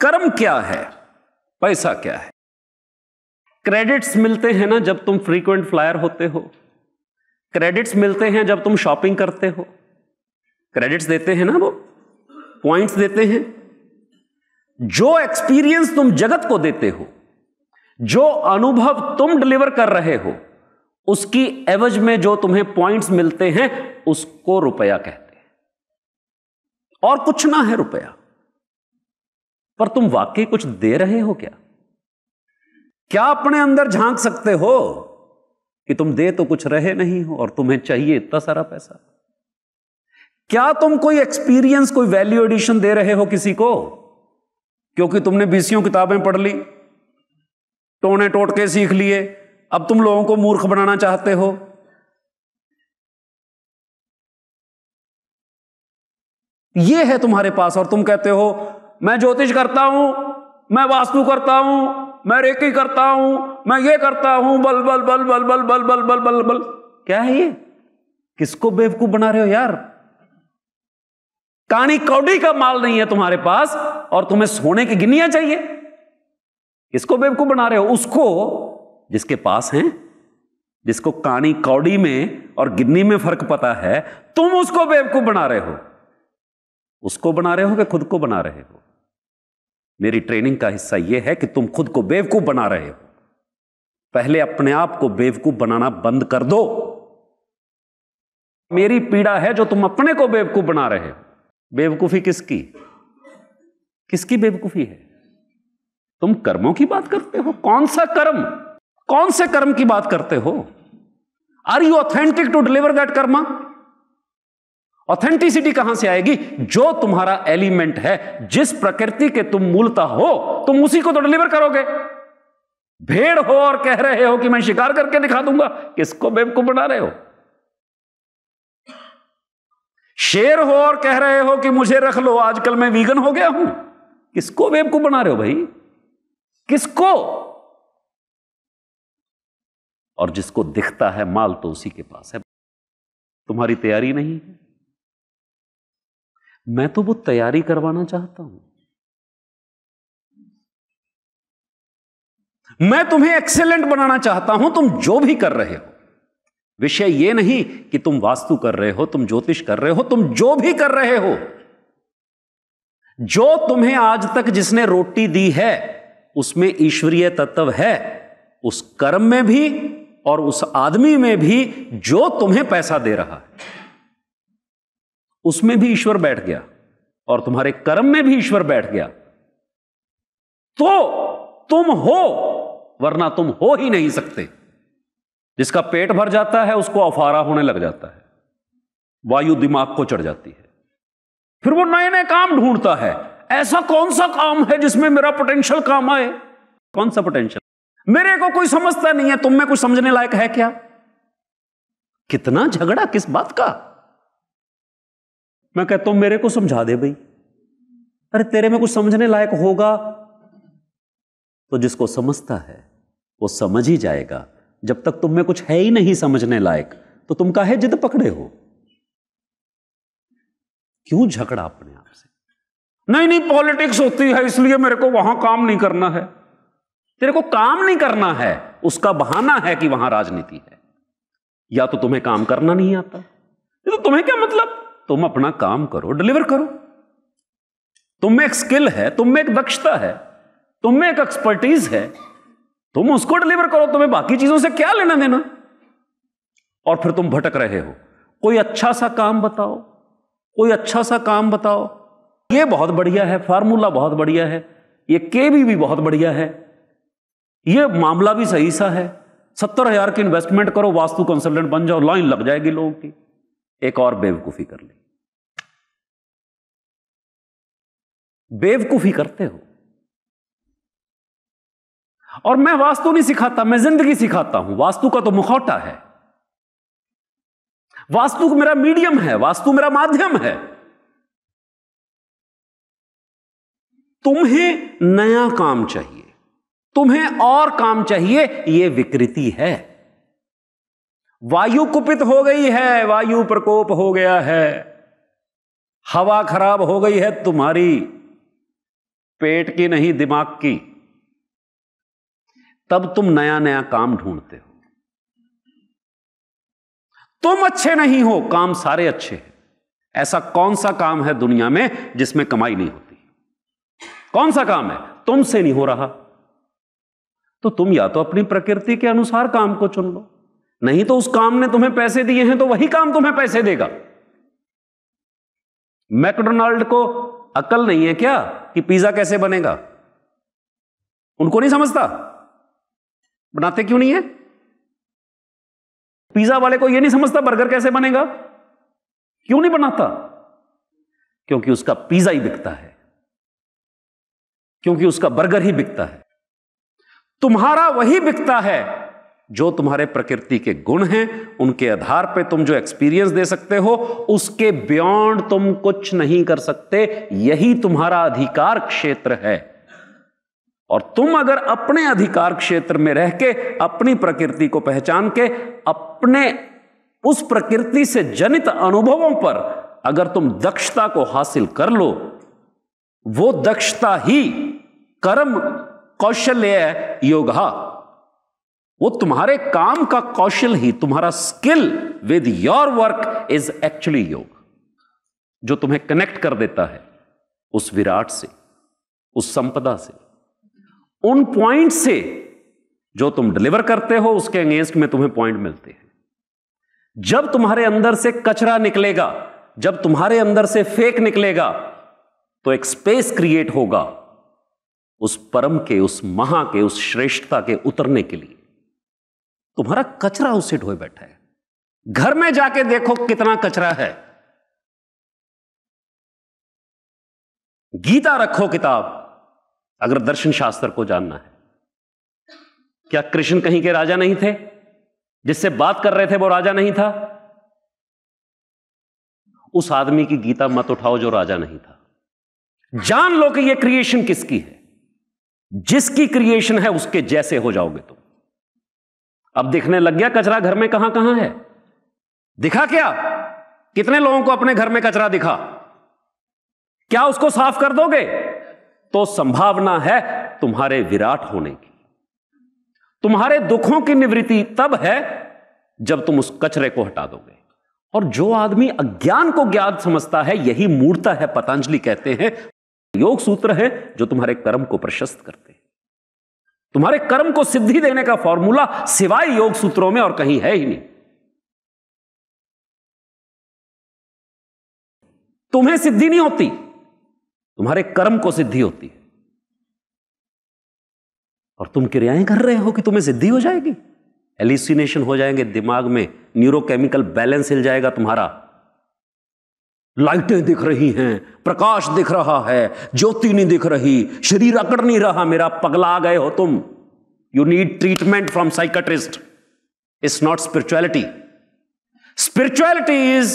कर्म क्या है, पैसा क्या है? क्रेडिट्स मिलते हैं ना जब तुम फ्रीक्वेंट फ्लायर होते हो, क्रेडिट्स मिलते हैं जब तुम शॉपिंग करते हो, क्रेडिट्स देते हैं ना, वो पॉइंट्स देते हैं। जो एक्सपीरियंस तुम जगत को देते हो, जो अनुभव तुम डिलीवर कर रहे हो, उसकी एवज में जो तुम्हें पॉइंट्स मिलते हैं उसको रुपया कहते हैं। और कुछ ना है रुपया, पर तुम वाकई कुछ दे रहे हो क्या? क्या अपने अंदर झांक सकते हो कि तुम दे तो कुछ रहे नहीं हो और तुम्हें चाहिए इतना सारा पैसा? क्या तुम कोई एक्सपीरियंस, कोई वैल्यू एडिशन दे रहे हो किसी को क्योंकि तुमने 20 किताबें पढ़ ली, टोने टोटके सीख लिए, अब तुम लोगों को मूर्ख बनाना चाहते हो? यह है तुम्हारे पास और तुम कहते हो मैं ज्योतिष करता हूं, मैं वास्तु करता हूं, मैं रेकी करता हूं, मैं ये करता हूं, बल बल बल बल बल बल बल बल बल बल। क्या है ये? किसको बेवकूफ बना रहे हो यार? कानी कौड़ी का माल नहीं है तुम्हारे पास और तुम्हें सोने की गिन्नियां चाहिए। किसको बेवकूफ बना रहे हो? उसको जिसके पास हैं, जिसको कानी कौड़ी में और गिन्नी में फर्क पता है, तुम उसको बेवकूफ बना रहे हो। उसको बना रहे हो कि खुद को बना रहे हो? मेरी ट्रेनिंग का हिस्सा यह है कि तुम खुद को बेवकूफ बना रहे हो। पहले अपने आप को बेवकूफ बनाना बंद कर दो। मेरी पीड़ा है जो तुम अपने को बेवकूफ बना रहे हो। बेवकूफी किसकी? किसकी बेवकूफी है? तुम कर्मों की बात करते हो। कौन सा कर्म? कौन से कर्म की बात करते हो? Are you authentic to deliver that karma? Authenticity कहां से आएगी? जो तुम्हारा एलिमेंट है, जिस प्रकृति के तुम मूलता हो, तुम उसी को तो डिलीवर करोगे। भेड़ हो और कह रहे हो कि मैं शिकार करके दिखा दूंगा, किसको बेवकूफ बना रहे हो? शेर हो और कह रहे हो कि मुझे रख लो, आजकल मैं वीगन हो गया हूं, किसको बेवकूफ बना रहे हो भाई? किसको? और जिसको दिखता है माल तो उसी के पास है। तुम्हारी तैयारी नहीं है। मैं तो वो तैयारी करवाना चाहता हूं। मैं तुम्हें एक्सेलेंट बनाना चाहता हूं। तुम जो भी कर रहे हो, विषय यह नहीं कि तुम वास्तु कर रहे हो, तुम ज्योतिष कर रहे हो, तुम जो भी कर रहे हो, जो तुम्हें आज तक जिसने रोटी दी है उसमें ईश्वरीय तत्व है। उस कर्म में भी और उस आदमी में भी जो तुम्हें पैसा दे रहा है, उसमें भी ईश्वर बैठ गया और तुम्हारे कर्म में भी ईश्वर बैठ गया। तो तुम हो, वरना तुम हो ही नहीं सकते। जिसका पेट भर जाता है उसको अफारा होने लग जाता है, वायु दिमाग को चढ़ जाती है, फिर वो नए नए काम ढूंढता है। ऐसा कौन सा काम है जिसमें मेरा पोटेंशियल काम आए? कौन सा पोटेंशियल? मेरे को कोई समझता नहीं है। तुम में कुछ समझने लायक है क्या? कितना झगड़ा किस बात का? मैं कहता हूं मेरे को समझा दे भाई। अरे तेरे में कुछ समझने लायक होगा तो जिसको समझता है वो समझ ही जाएगा। जब तक तुम में कुछ है ही नहीं समझने लायक तो तुम काहे जिद पकड़े हो? क्यों झगड़ा अपने आप से? नहीं नहीं, पॉलिटिक्स होती है इसलिए मेरे को वहां काम नहीं करना है। तेरे को काम नहीं करना है, उसका बहाना है कि वहां राजनीति है। या तो तुम्हें काम करना नहीं आता, तो तुम्हें क्या मतलब? तुम अपना काम करो, डिलीवर करो। तुम में एक स्किल है, तुम में एक दक्षता है, तुम में एक एक्सपर्टीज है, तुम उसको डिलीवर करो। तुम्हें बाकी चीजों से क्या लेना देना? और फिर तुम भटक रहे हो। कोई अच्छा सा काम बताओ, कोई अच्छा सा काम बताओ। ये बहुत बढ़िया है, फार्मूला बहुत बढ़िया है, ये केबी भी बहुत बढ़िया है, ये मामला भी सही सा है। 70,000 की इन्वेस्टमेंट करो, वास्तु कंसल्टेंट बन जाओ, लाइन लग जाएगी लोगों की। एक और बेवकूफी कर ली। बेवकूफी करते हो। और मैं वास्तु नहीं सिखाता, मैं जिंदगी सिखाता हूं। वास्तु का तो मुखौटा है, वास्तु मेरा मीडियम है, वास्तु मेरा माध्यम है। तुम्हें नया काम चाहिए, तुम्हें और काम चाहिए, यह विकृति है। वायु कुपित हो गई है, वायु प्रकोप हो गया है, हवा खराब हो गई है तुम्हारी, पेट की नहीं, दिमाग की, तब तुम नया नया काम ढूंढते हो। तुम अच्छे नहीं हो, काम सारे अच्छे हैं। ऐसा कौन सा काम है दुनिया में जिसमें कमाई नहीं होती? कौन सा काम है? तुमसे नहीं हो रहा, तो तुम या तो अपनी प्रकृति के अनुसार काम को चुन लो, नहीं तो उस काम ने तुम्हें पैसे दिए हैं तो वही काम तुम्हें पैसे देगा। मैकडोनाल्ड को अकल नहीं है क्या कि पिज्जा कैसे बनेगा? उनको नहीं समझता? बनाते क्यों नहीं है? पिज्जा वाले को यह नहीं समझता बर्गर कैसे बनेगा? क्यों नहीं बनाता? क्योंकि उसका पिज्जा ही बिकता है, क्योंकि उसका बर्गर ही बिकता है। तुम्हारा वही बिकता है जो तुम्हारे प्रकृति के गुण हैं, उनके आधार पे तुम जो एक्सपीरियंस दे सकते हो, उसके बियॉन्ड तुम कुछ नहीं कर सकते। यही तुम्हारा अधिकार क्षेत्र है। और तुम अगर अपने अधिकार क्षेत्र में रह के, अपनी प्रकृति को पहचान के, अपने उस प्रकृति से जनित अनुभवों पर अगर तुम दक्षता को हासिल कर लो, वो दक्षता ही कर्म कौशल्य योगा, वो तुम्हारे काम का कौशल ही, तुम्हारा skill with your work is actually योग, जो तुम्हें कनेक्ट कर देता है उस विराट से, उस संपदा से, उन पॉइंट से जो तुम डिलीवर करते हो, उसके अगेंस्ट में तुम्हें पॉइंट मिलते हैं। जब तुम्हारे अंदर से कचरा निकलेगा, जब तुम्हारे अंदर से फेक निकलेगा, तो एक स्पेस क्रिएट होगा उस परम के, उस महा के, उस श्रेष्ठता के उतरने के लिए। तुम्हारा कचरा उससे ढोए बैठा है। घर में जाके देखो कितना कचरा है। गीता रखो किताब, अगर दर्शन शास्त्र को जानना है। क्या कृष्ण कहीं के राजा नहीं थे? जिससे बात कर रहे थे वो राजा नहीं था? उस आदमी की गीता मत उठाओ जो राजा नहीं था। जान लो कि ये क्रिएशन किसकी है। जिसकी क्रिएशन है उसके जैसे हो जाओगे तुम। अब दिखने लग गया कचरा घर में कहां कहां है? दिखा क्या? कितने लोगों को अपने घर में कचरा दिखा? क्या उसको साफ कर दोगे? तो संभावना है तुम्हारे विराट होने की। तुम्हारे दुखों की निवृत्ति तब है जब तुम उस कचरे को हटा दोगे। और जो आदमी अज्ञान को ज्ञान समझता है, यही मूर्ता है। पतंजलि कहते हैं योग सूत्र है जो तुम्हारे कर्म को प्रशस्त करते हैं। तुम्हारे कर्म को सिद्धि देने का फॉर्मूला सिवाय योग सूत्रों में और कहीं है ही नहीं। तुम्हें सिद्धि नहीं होती, तुम्हारे कर्म को सिद्धि होती है। और तुम क्रियाएं कर रहे हो कि तुम्हें सिद्धि हो जाएगी। एलिसिनेशन हो जाएंगे दिमाग में, न्यूरोकेमिकल बैलेंस हिल जाएगा तुम्हारा। लाइटें दिख रही हैं, प्रकाश दिख रहा है, ज्योति नहीं दिख रही, शरीर अकड़ नहीं रहा मेरा। पगला गए हो तुम। You need treatment from psychiatrist. It's not spirituality. Spirituality is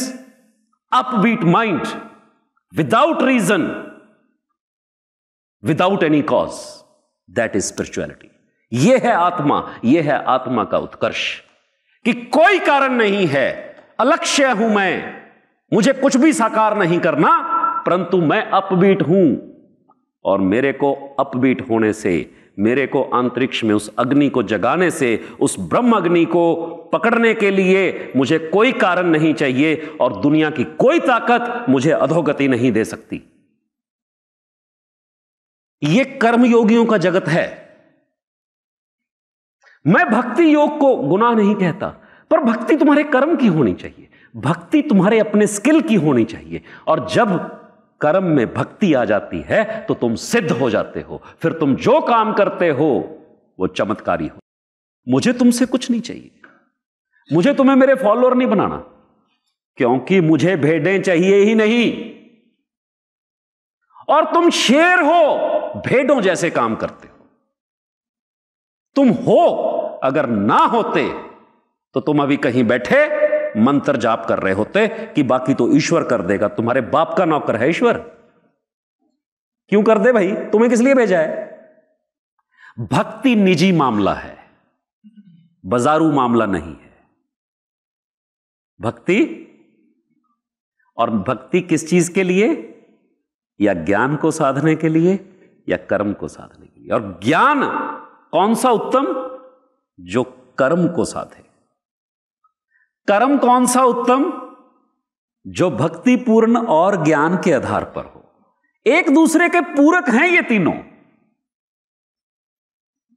upbeat mind without reason, without any cause. That is spirituality. यह है आत्मा, यह है आत्मा का उत्कर्ष कि कोई कारण नहीं है, अलक्ष्य हूं मैं, मुझे कुछ भी साकार नहीं करना, परंतु मैं अपबीट हूं। और मेरे को अपबीट होने से, मेरे को अंतरिक्ष में उस अग्नि को जगाने से, उस ब्रह्म अग्नि को पकड़ने के लिए मुझे कोई कारण नहीं चाहिए। और दुनिया की कोई ताकत मुझे अधोगति नहीं दे सकती। यह कर्मयोगियों का जगत है। मैं भक्ति योग को गुनाह नहीं कहता, पर भक्ति तुम्हारे कर्म की होनी चाहिए, भक्ति तुम्हारे अपने स्किल की होनी चाहिए। और जब कर्म में भक्ति आ जाती है तो तुम सिद्ध हो जाते हो। फिर तुम जो काम करते हो वो चमत्कारी हो। मुझे तुमसे कुछ नहीं चाहिए, मुझे तुम्हें मेरे फॉलोअर नहीं बनाना, क्योंकि मुझे भेड़ें चाहिए ही नहीं। और तुम शेर हो, भेड़ों जैसे काम करते हो। तुम हो, अगर ना होते तो तुम अभी कहीं बैठे मंत्र जाप कर रहे होते कि बाकी तो ईश्वर कर देगा। तुम्हारे बाप का नौकर है ईश्वर, क्यों कर दे भाई? तुम्हें किस लिए भेजा है? भक्ति निजी मामला है, बाजारू मामला नहीं है। भक्ति, और भक्ति किस चीज के लिए? या ज्ञान को साधने के लिए, या कर्म को साधने के लिए। और ज्ञान कौन सा उत्तम? जो कर्म को साधे। कर्म कौन सा उत्तम? जो भक्तिपूर्ण और ज्ञान के आधार पर हो। एक दूसरे के पूरक हैं ये तीनों।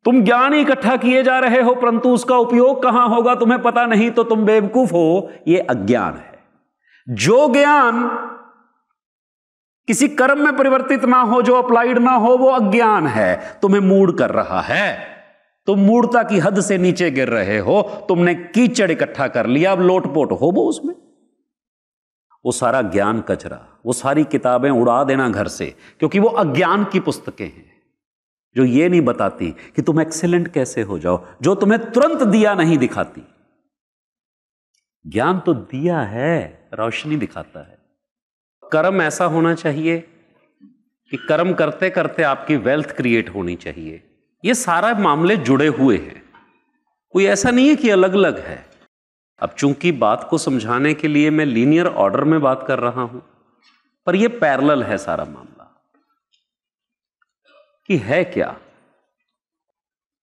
तुम ज्ञान इकट्ठा किए जा रहे हो परंतु उसका उपयोग कहां होगा तुम्हें पता नहीं, तो तुम बेवकूफ हो, यह अज्ञान है। जो ज्ञान किसी कर्म में परिवर्तित ना हो, जो अप्लाइड ना हो, वो अज्ञान है, तुम्हें मूढ़ कर रहा है। तुम मूढ़ता की हद से नीचे गिर रहे हो। तुमने कीचड़ इकट्ठा कर लिया, अब लोटपोट हो वो उसमें। वो सारा ज्ञान कचरा, वो सारी किताबें उड़ा देना घर से, क्योंकि वो अज्ञान की पुस्तकें हैं जो ये नहीं बताती कि तुम एक्सीलेंट कैसे हो जाओ, जो तुम्हें तुरंत दिया नहीं दिखाती। ज्ञान तो दिया है, रोशनी दिखाता है। कर्म ऐसा होना चाहिए कि कर्म करते करते आपकी वेल्थ क्रिएट होनी चाहिए। ये सारा मामले जुड़े हुए हैं, कोई ऐसा नहीं है कि अलग अलग है। अब चूंकि बात को समझाने के लिए मैं लीनियर ऑर्डर में बात कर रहा हूं, पर यह पैरेलल है सारा मामला। कि है क्या?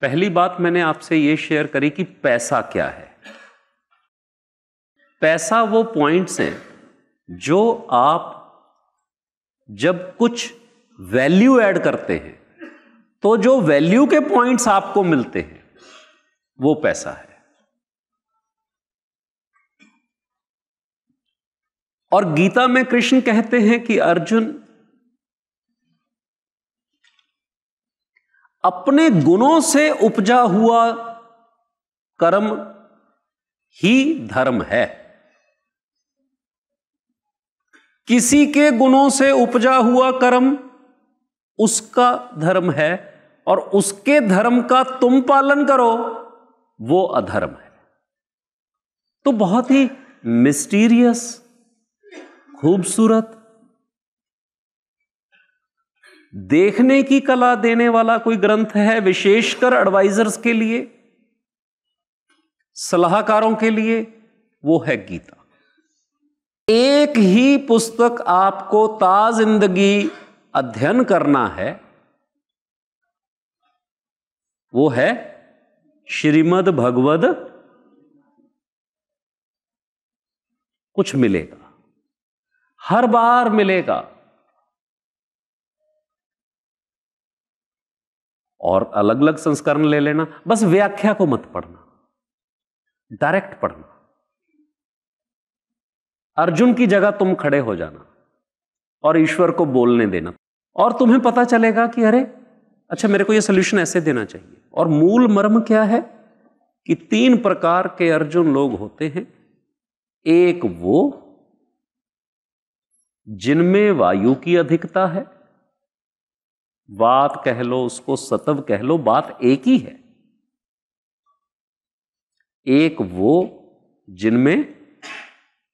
पहली बात मैंने आपसे यह शेयर करी कि पैसा क्या है। पैसा वो पॉइंट्स हैं जो आप जब कुछ वैल्यू ऐड करते हैं तो जो वैल्यू के पॉइंट्स आपको मिलते हैं वो पैसा है। और गीता में कृष्ण कहते हैं कि अर्जुन, अपने गुणों से उपजा हुआ कर्म ही धर्म है। किसी के गुणों से उपजा हुआ कर्म उसका धर्म है, और उसके धर्म का तुम पालन करो वो अधर्म है। तो बहुत ही मिस्टीरियस, खूबसूरत, देखने की कला देने वाला कोई ग्रंथ है, विशेषकर एडवाइजर्स के लिए, सलाहकारों के लिए, वो है गीता। एक ही पुस्तक आपको ताजिंदगी अध्ययन करना है, वो है श्रीमद् भगवद। कुछ मिलेगा, हर बार मिलेगा। और अलग अलग संस्करण ले लेना, बस व्याख्या को मत पढ़ना, डायरेक्ट पढ़ना। अर्जुन की जगह तुम खड़े हो जाना और ईश्वर को बोलने देना, और तुम्हें पता चलेगा कि अरे अच्छा, मेरे को यह सोल्यूशन ऐसे देना चाहिए। और मूल मर्म क्या है कि 3 प्रकार के अर्जुन लोग होते हैं। एक वो जिनमें वायु की अधिकता है, वात कह लो उसको, सत्व कह लो, बात एक ही है। एक वो जिनमें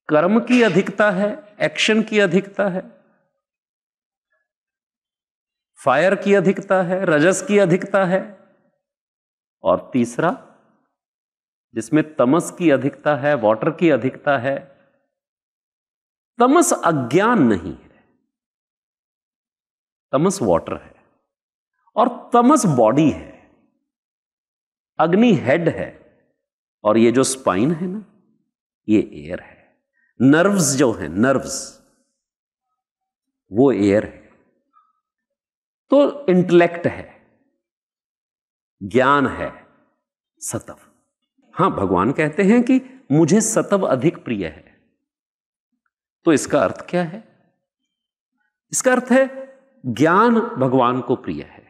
कर्म की अधिकता है, एक्शन की अधिकता है, फायर की अधिकता है, रजस की अधिकता है। और तीसरा जिसमें तमस की अधिकता है, वाटर की अधिकता है। तमस अज्ञान नहीं है, तमस वाटर है, और तमस बॉडी है। अग्नि हेड है, और ये जो स्पाइन है ना, ये एयर है। नर्व्स जो है, नर्व्स, वो एयर है। तो इंटेलेक्ट है, ज्ञान है, सत्व। हां, भगवान कहते हैं कि मुझे सत्व अधिक प्रिय है। तो इसका अर्थ क्या है? इसका अर्थ है ज्ञान भगवान को प्रिय है।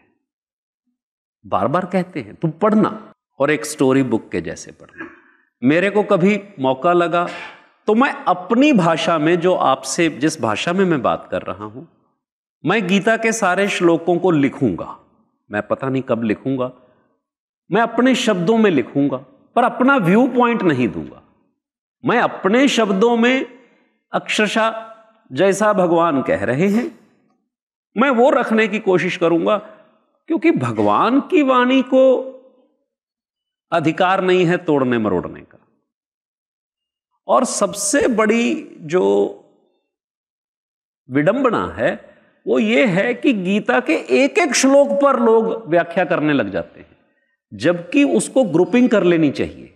बार बार कहते हैं तुम पढ़ना, और एक स्टोरी बुक के जैसे पढ़ना। मेरे को कभी मौका लगा तो मैं अपनी भाषा में, जो आपसे जिस भाषा में मैं बात कर रहा हूं, मैं गीता के सारे श्लोकों को लिखूंगा। मैं पता नहीं कब लिखूंगा, मैं अपने शब्दों में लिखूंगा, पर अपना व्यू पॉइंट नहीं दूंगा। मैं अपने शब्दों में अक्षरशः जैसा भगवान कह रहे हैं मैं वो रखने की कोशिश करूंगा, क्योंकि भगवान की वाणी को अधिकार नहीं है तोड़ने मरोड़ने का। और सबसे बड़ी जो विडंबना है वो ये है कि गीता के एक एक श्लोक पर लोग व्याख्या करने लग जाते हैं, जबकि उसको ग्रुपिंग कर लेनी चाहिए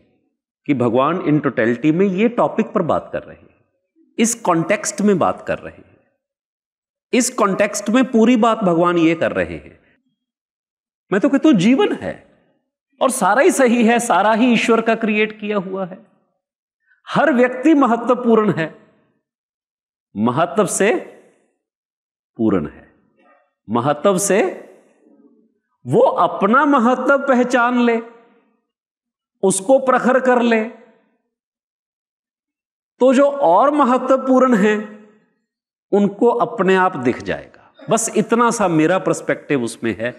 कि भगवान इन टोटलिटी में ये टॉपिक पर बात कर रहे हैं, इस कॉन्टेक्स्ट में बात कर रहे हैं, इस कॉन्टेक्स्ट में पूरी बात भगवान ये कर रहे हैं। मैं तो कहता हूं जीवन है और सारा ही सही है, सारा ही ईश्वर का क्रिएट किया हुआ है। हर व्यक्ति महत्वपूर्ण है, महत्व से पूर्ण है, महत्व से वो अपना महत्व पहचान ले, उसको प्रखर कर ले, तो जो और महत्वपूर्ण है उनको अपने आप दिख जाएगा। बस इतना सा मेरा पर्सपेक्टिव उसमें है।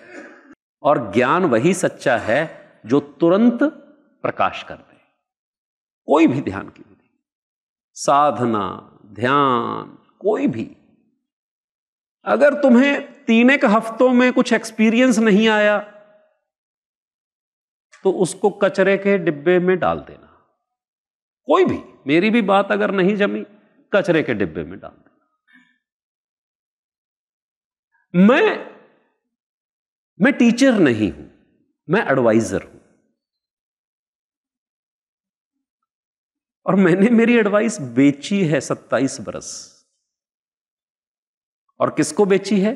और ज्ञान वही सच्चा है जो तुरंत प्रकाश कर दे। कोई भी ध्यान की विधि, साधना, ध्यान, कोई भी, अगर तुम्हें 3 हफ्तों में कुछ एक्सपीरियंस नहीं आया तो उसको कचरे के डिब्बे में डाल देना। कोई भी, मेरी भी बात अगर नहीं जमी, कचरे के डिब्बे में डाल देना। मैं टीचर नहीं हूं, मैं एडवाइजर हूं। और मैंने मेरी एडवाइस बेची है 27 बरस। और किसको बेची है?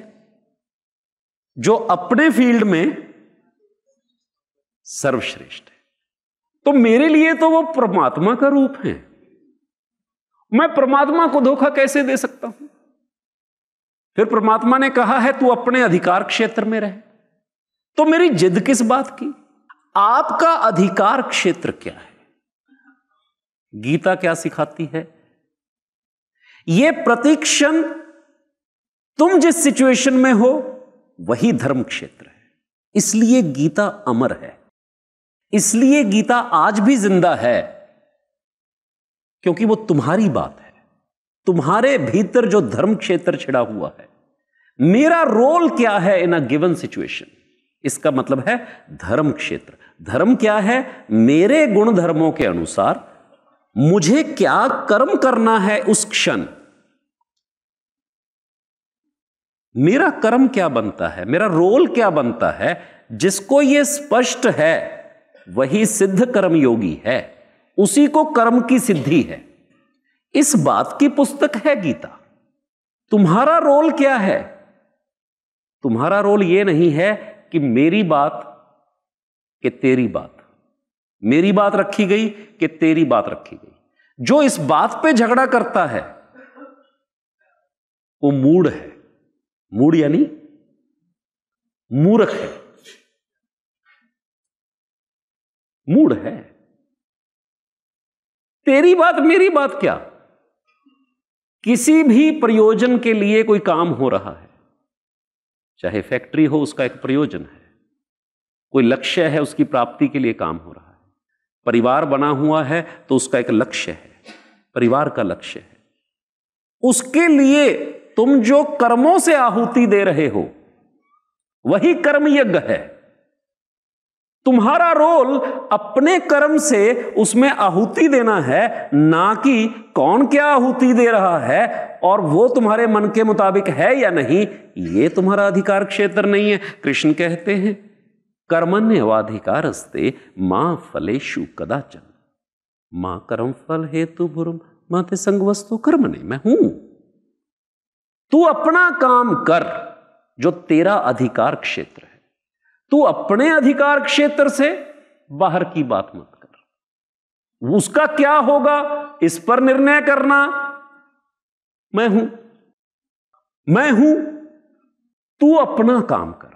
जो अपने फील्ड में सर्वश्रेष्ठ है। तो मेरे लिए तो वो परमात्मा का रूप है। मैं परमात्मा को धोखा कैसे दे सकता हूं? फिर परमात्मा ने कहा है तू अपने अधिकार क्षेत्र में रहे, तो मेरी जिद किस बात की? आपका अधिकार क्षेत्र क्या है? गीता क्या सिखाती है? यह प्रतिक्षण तुम जिस सिचुएशन में हो वही धर्म क्षेत्र है। इसलिए गीता अमर है, इसलिए गीता आज भी जिंदा है, क्योंकि वो तुम्हारी बात है। तुम्हारे भीतर जो धर्म क्षेत्र छिड़ा हुआ है, मेरा रोल क्या है इन अ गिवन सिचुएशन, इसका मतलब है धर्म क्षेत्र। धर्म क्या है? मेरे गुण धर्मों के अनुसार मुझे क्या कर्म करना है उस क्षण। मेरा कर्म क्या बनता है, मेरा रोल क्या बनता है, जिसको यह स्पष्ट है वही सिद्ध कर्म योगी है, उसी को कर्म की सिद्धि है। इस बात की पुस्तक है गीता। तुम्हारा रोल क्या है? तुम्हारा रोल यह नहीं है कि मेरी बात कि तेरी बात, मेरी बात रखी गई कि तेरी बात रखी गई। जो इस बात पे झगड़ा करता है वो मूढ़ है। मूढ़ यानी मूर्ख है, मूढ़ है। तेरी बात मेरी बात क्या? किसी भी प्रयोजन के लिए कोई काम हो रहा है, चाहे फैक्ट्री हो, उसका एक प्रयोजन है, कोई लक्ष्य है, उसकी प्राप्ति के लिए काम हो रहा है। परिवार बना हुआ है तो उसका एक लक्ष्य है, परिवार का लक्ष्य है। उसके लिए तुम जो कर्मों से आहुति दे रहे हो वही कर्म यज्ञ है। तुम्हारा रोल अपने कर्म से उसमें आहुति देना है, ना कि कौन क्या आहुति दे रहा है और वो तुम्हारे मन के मुताबिक है या नहीं, ये तुम्हारा अधिकार क्षेत्र नहीं है। कृष्ण कहते हैं कर्मण्येवाधिकारस्ते मां फलेषु कदाचन मां कर्म फल हेतु भुर्म माते संगवस्तु कर्मणे। मैं हूं, तू अपना काम कर जो तेरा अधिकार क्षेत्र है। तू अपने अधिकार क्षेत्र से बाहर की बात मत कर। उसका क्या होगा इस पर निर्णय करना मैं हूं, मैं हूं, तू अपना काम कर।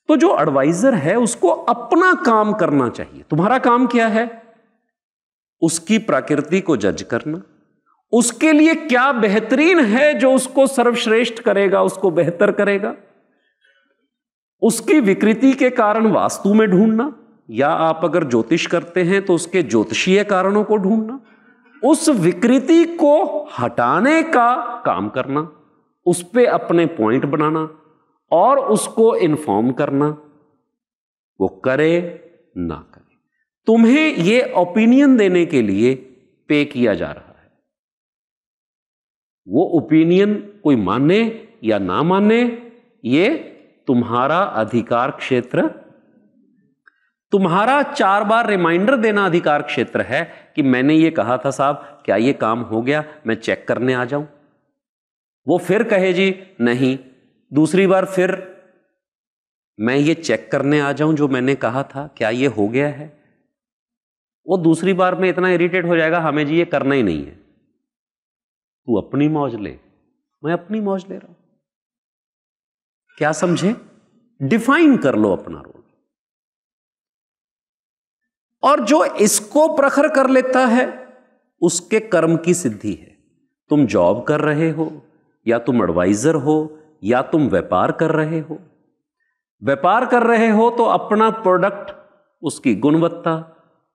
तो जो एडवाइजर है उसको अपना काम करना चाहिए। तुम्हारा काम क्या है? उसकी प्रकृति को जज करना, उसके लिए क्या बेहतरीन है जो उसको सर्वश्रेष्ठ करेगा, उसको बेहतर करेगा। उसकी विकृति के कारण वास्तु में ढूंढना, या आप अगर ज्योतिष करते हैं तो उसके ज्योतिषीय कारणों को ढूंढना, उस विकृति को हटाने का काम करना, उस पे अपने पॉइंट बनाना और उसको इन्फॉर्म करना। वो करे ना करे, तुम्हें यह ओपिनियन देने के लिए पे किया जा रहा है। वो ओपिनियन कोई माने या ना माने, ये तुम्हारा अधिकार क्षेत्र, तुम्हारा 4 बार रिमाइंडर देना अधिकार क्षेत्र है कि मैंने ये कहा था साहब, क्या ये काम हो गया, मैं चेक करने आ जाऊं। वो फिर कहे जी नहीं, दूसरी बार फिर मैं ये चेक करने आ जाऊं जो मैंने कहा था, क्या ये हो गया है। वो दूसरी बार में इतना इरिटेट हो जाएगा, हमें जी ये करना ही नहीं है, तू अपनी मौज ले, मैं अपनी मौज ले रहा हूं। क्या समझे? डिफाइन कर लो अपना रोल। और जो इसको प्रखर कर लेता है उसके कर्म की सिद्धि है। तुम जॉब कर रहे हो, या तुम एडवाइजर हो, या तुम व्यापार कर रहे हो। व्यापार कर रहे हो तो अपना प्रोडक्ट, उसकी गुणवत्ता,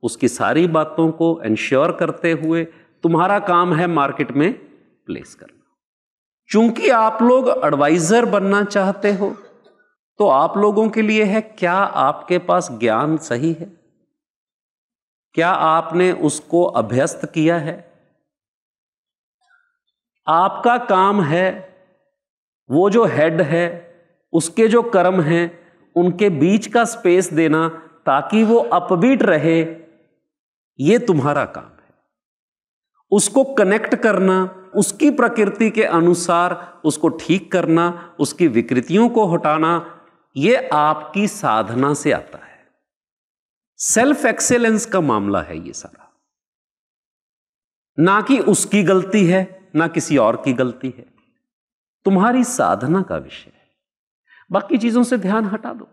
उसकी सारी बातों को इंश्योर करते हुए तुम्हारा काम है मार्केट में प्लेस करना। चूंकि आप लोग एडवाइजर बनना चाहते हो तो आप लोगों के लिए है, क्या आपके पास ज्ञान सही है, क्या आपने उसको अभ्यस्त किया है। आपका काम है वो जो हेड है उसके जो कर्म हैं उनके बीच का स्पेस देना ताकि वो अपबीट रहे, ये तुम्हारा काम है। उसको कनेक्ट करना, उसकी प्रकृति के अनुसार उसको ठीक करना, उसकी विकृतियों को हटाना, ये आपकी साधना से आता है। सेल्फ एक्सेलेंस का मामला है ये सारा, ना कि उसकी गलती है ना किसी और की गलती है, तुम्हारी साधना का विषय है। बाकी चीजों से ध्यान हटा दो।